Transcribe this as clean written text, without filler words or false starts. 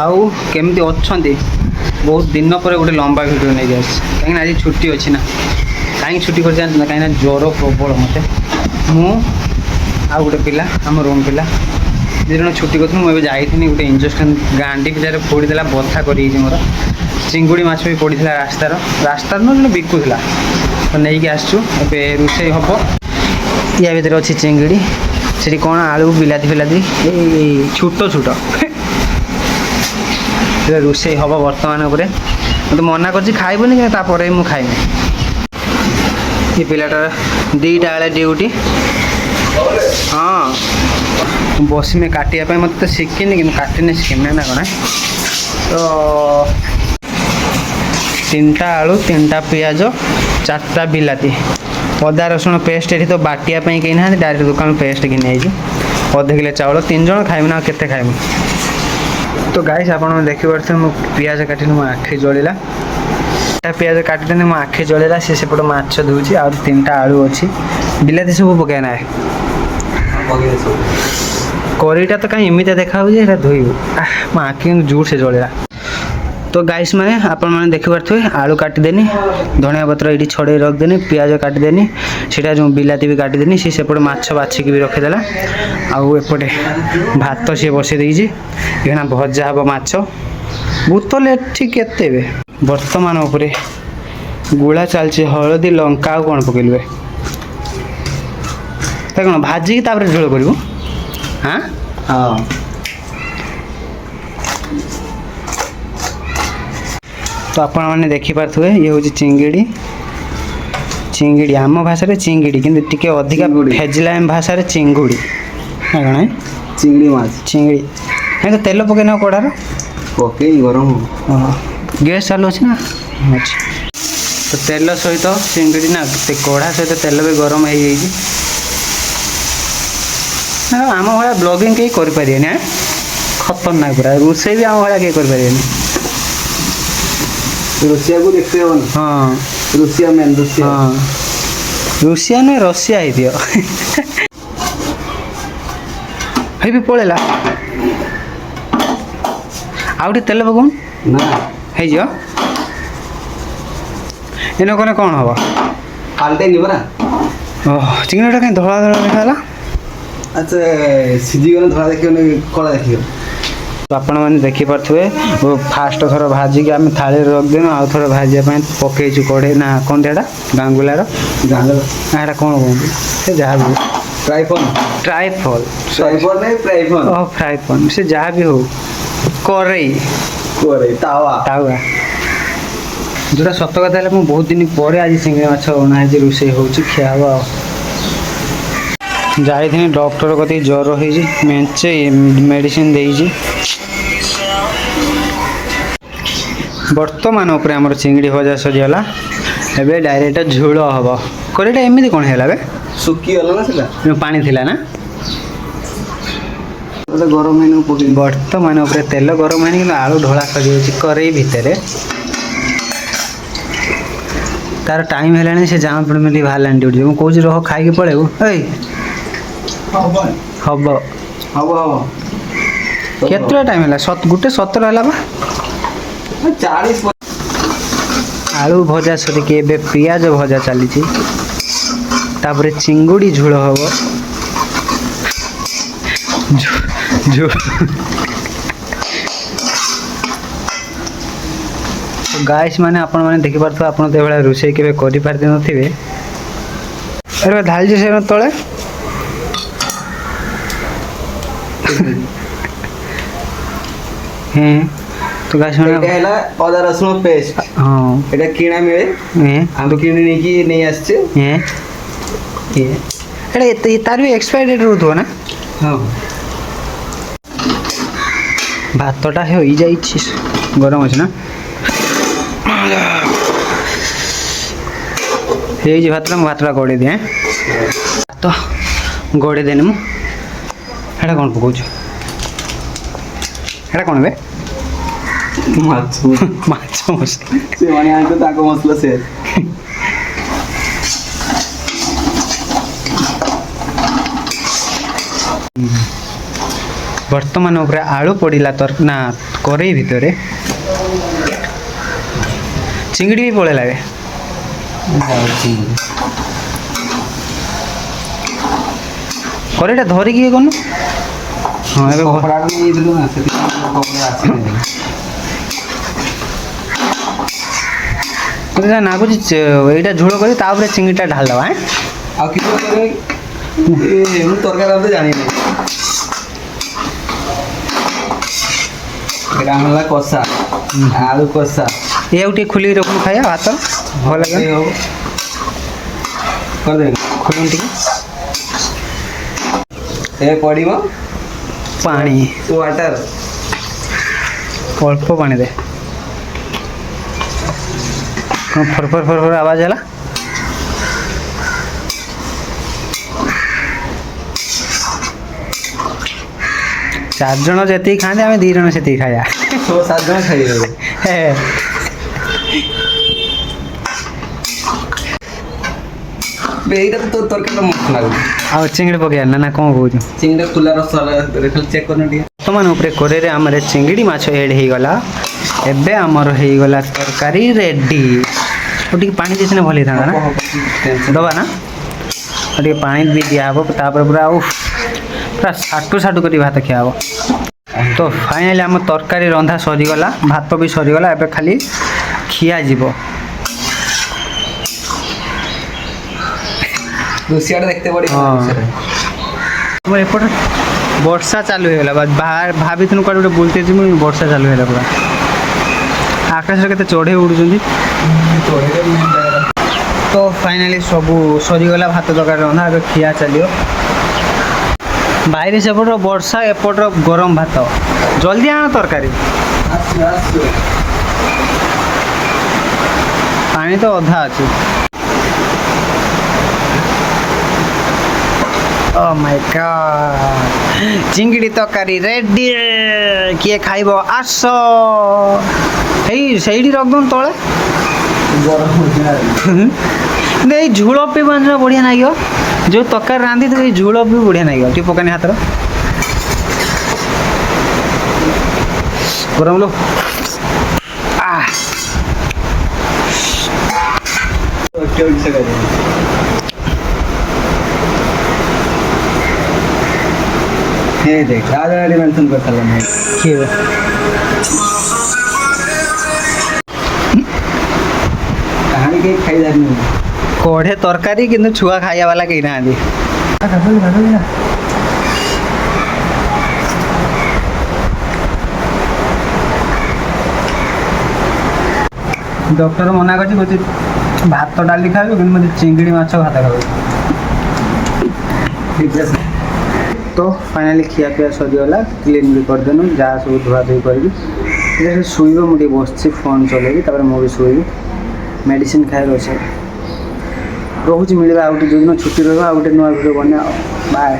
आउ केमती अच्छे बहुत दिन पर गोटे लंबा भिडियो नहीं जाए कहीं आज छुट्टी अच्छी ना कहीं छुट्टी कर जानते ना कहीं ज्वर प्रबल मत मु आ गोटे पिला आम रूम पिला दु जन छुट्टी कर मुझे जाइनी गोटे इंजेक्शन गांडी भितर फोड़ीदेला बथा कर मोर चिंगुड़ी माछ भी पड़ा रास्तार न जो बिकुला तो नहीं आसचु ए रोषे हम या भितर अच्छी चिंगुड़ी से कौन आलू बिलाती फिलाती छोट छोट रोषे हम बर्तमान मत मना कर खाइबनी कि खाइबी ये पिलाटार दीटा बेले ड्यूटी हाँ बस में काटापी मत तो शिखिनी कि काटने शिखिना ना कौन तो 3टा आलू 3टा पियाज 4टा बिलाती अदा रसुण पेस्ट ये तो बाटिया कहीं ना डायरेक्ट दुकान पेस्ट घिनी अध किलो चाउल 3 जन खाइबी ना केते खाइबी तो गाइस आप देखी पारे मु पियाज काटिनी मो आखि जलिला पियाज काटिदेनी मो आखि जलिला सी सेपट माछ दूची आ 3टा आलू अच्छी बिलाती सब पकना है करीटा तो कहीं एमती देखा धोई मो आखि जोर से जलिला तो गाइस मैंने आपण मैंने देखी पारे आलू काटिदेनी धनिया पत्र ये छड़े रखदेनी पियाज काटिदेनी सीटा जो बिलाती भी काटिदेनी सी सेपटे माछ बाछिकी भी रखीदेला आउ एपटे भात सी बसई देगी एना भजा हम माछ बोतल ठीक के बर्तमान उपरे गुड़ा चलती हलदी लंका कौन पकड़े कौन भाजिकी झोल कर हाँ हाँ तो आपण मैंने देखिपे ये हूँ चिंगिड़ी चिंगिड़ी आम भाषा चिंगिड़ी कि टी अधिका फेजलाम भाषा चिंगुड़ी कौन चिंगड़ी माछ चिंगड़ी है तो तेल पकईन कड़ार पकई गरम गैस चालू अच्छे ना अच्छा तो तेल सहित चिंगड़ी ना कड़ा सहित तेल भी गरम हो आम भाया ब्लॉगिंग कहीं करें खतरनाक पूरा रोषे भी आम भाया कहीं करें रुसिया को देखते हो हाँ रुसिया में रुसिया हाँ रुसिया नुहे रसिया ही दियो है भी पड़ेगा आउटे तेल पकाउन ना है जो इन कने कौन हम पाल्टे नहीं परा ओह चिंगड़ा कहीं धला धला देखा अच्छा सीधी गने धला देखियो कला देखियो तो आपण मैंने देखिपे फास्ट थर भाजिक आम थाली रखदेनु आउ थर भाजापी पकईचु कड़े ना कौन एटा गांगुलार गांगुला कौन कहते से जहाँ भी ट्राइफोन ट्राइफल ट्राइफोन नहीं ट्राइफोन ओह फ्राइफोन से जहाँ भी हो कड़ई तावा तावा जोटा सत कथा है बहुत दिन पर आज चिंगड़ी माछ अणाई रोषे हो खिया हम जाइए डॉक्टर कति ज्वर हो मेचे मेडिसिन देजी बर्तमान उपरे आमर चिंगड़ी भजा सरीगला एबे डायरेक्ट झोल हम करेटा एमती कौन है बे सुखी गला ना सेटा पानी थिला ना गरम है बर्तमान उपरे तेल गरम है कि आलू ढोला सरी करई भितर तार टाइम है से जाम पड़ मिली बाहर ड्यूटी मुझे कौन रह खाई पड़ेबू हम हब हब केतटा टाइम है गोटे 17 है 40 आलू भजा सरिक ए पियाज भजा चली तापर चिंगुड़ी झोल हम गाइस माने आपण माने देखि पारथो आपण तो एभला रोषे केबे करि पारते नथिबे अरे ढाल जे से तळे हैं तो गाइस माने एटा हैला अदा रसुण पेस्ट हां एटा किणा मिले हैं हम तो किणी नहीं की नहीं आछे हैं ये अरे तार भी एक्सपायर डेट रहथो ना हां भातटा हो जाई गरम अछि ना ये भातटा गड़े दिए तो गड़े देने मुझे कौन पकाच एटा कौन बे माछ माछ मसला से माने आंको ताको मसला से बर्तमान उपरे आलू पड़ा तर ना କରେଇ ଭିତରେ ଚିଙ୍ଗିଡ଼ି ବି ପଳେଇ ଲାଗେ। ଯାଉଛି କରେଇଟା ଧରିକି ଇଏ କରୁନୁ। ହଁ ଏବେ କପଡ଼ାଟା ନେଇଥିଲୁ ନା ସେଥିପାଇଁ କପଡ଼ା ଆସିନି। ମୋତେ ଯାହା ଲାଗୁଛି ଏଇଟା ଝୋଳ କରି ତା ଉପରେ ଚିଙ୍ଗିଟା ଢାଳିଦେବା। ଆଉ କିଛି କରିବେ ମୁଁ ତରକାରୀ ଆଉ ତ ଜାଣିନି। ଏଇଟା ହେଲା କଷା ଆଳୁ କଷା। ଏଆକୁ ଟିକେ ଖୋଲିକି ରଖୁନୁ ଖାଇବା ଭାତ ଭଲ ଲାଗେ। ହଉ କରିଦେବି ଖୋଲୁନ ଟିକେ। ଏ ପଡ଼ିବ ପାଣି ୱାଟର। ଅଳ୍ପ ପାଣି ଦେ। କ'ଣ ଫର ଫର ଆବାଜ ହେଲା? ଚାରି ଜଣ ଯେତିକି ଖାଆନ୍ତି ଆମେ 2 ଜଣ ସେତିକି ଖାଇବା। 6-7 ଜଣ ଖାଇବେ। ଏଇଟା ତ ତରକାରୀଟା ମସ୍ତ ଲାଗୁଛି। ଆଉ ଚିଙ୍ଗିଡ଼ି ପକେଇବା ନା କ'ଣ କହୁଛୁ? ଚିଙ୍ଗିଟା ତୁଲା ରସ ଖାଲି ଚେକ୍ କରିନି ଟିକେ। ବର୍ତ୍ତମାନ ଉପରେ କରେଇରେ ଆମର ଚିଙ୍ଗିଡ଼ି ମାଛ ଏଡ୍ ହେଇଗଲା। ଏବେ ଆମର ହେଇଗଲା ତରକାରୀ ରେଡ଼ି। ଆଉ ଟିକେ ପାଣି ଦେଇଥିଲେ ଭଲ ହେଇଥାନ୍ତା ନା? ଦେବା ନା? ଆଉ ଟିକେ ପାଣି ବି ଦିଆହେବ। ତାପରେ ପୁରା ସାଟୁ କରି ଭାତ ଖିଆ ହେବ। ତ ଫାଇନାଲି ଆମ ତରକାରୀ ରନ୍ଧା ସରିଗଲା, ଭାତ ବି ସରିଗଲା। ଏବେ ଖାଲି ଖିଆଯିବ। ରୋଷିଆଟା ଦେଖତେ ପଡ଼ିବ। ଆମର ଏପଟେ ବର୍ଷା ଚାଲୁ ହେଇଗଲା। ଭାବିଥିଲୁ କୁଆଡ଼େ ଗୋଟେ ବୁଲତେ ଯିବୁ, ବର୍ଷା ଚାଲୁ ହେଇଗଲା ପୁରା। ଆକାଶରେ କେତେ ଚଢ଼େଇ ଉଡ଼ୁଛନ୍ତି। ତ ଫାଇନାଲି ସବୁ ସରିଗଲା, ଭାତ ତରକାରୀ ରନ୍ଧା। ଏବେ ଖିଆ ଚାଲିବ। বাইরে ସେପଟର ବର୍ଷା, ଏପଟର ଗରମ ଭାତ। ଜଲ୍ଦି ଆଣ ତରକାରୀ। ପାଣି ତ ଅଧା ଅଛି। ଓ ମାଇ ଗଡ୍, ଚିଙ୍ଗିଡ଼ି ତରକାରୀ ରେଡି। କିଏ ଖାଇବ ଆସ। ସେଇଠି ରଖଦଉନ ତଳେ। ଏଇ ଝୁଳ ପିଇବା ବଢ଼ିଆ ନାଗିବ। ଯେଉଁ ତରକାରୀ ରାନ୍ଧିଥିବ ଏଇ ଝୁଳ ବି ବଢ଼ିଆ ନାଗିବ। ଟିକେ ପକାନି ହାତର। ଗରମ ଲୋ। देख आज मेंशन कर साला मैं कहानी के खाई जानी कोढ़े तरकारी किंतु छुआ खाइया वाला कहीं ना आदि डॉक्टर मना कर भात डाली खाइब कि मुझे चिंगड़ी माछ भात खाइब। तो फाइनाली खिया पिया सरीगला। क्लीन भी करदेनु जहाँ सब धुआ धुई करी शुब मुझे बस फोन चलेगी मुझे शुबी मेडिसिन खाए अच्छे रोज मिलवा आउटे जो दिन छुट्टी रहा आउटे नुआ भिडियो बने बाय।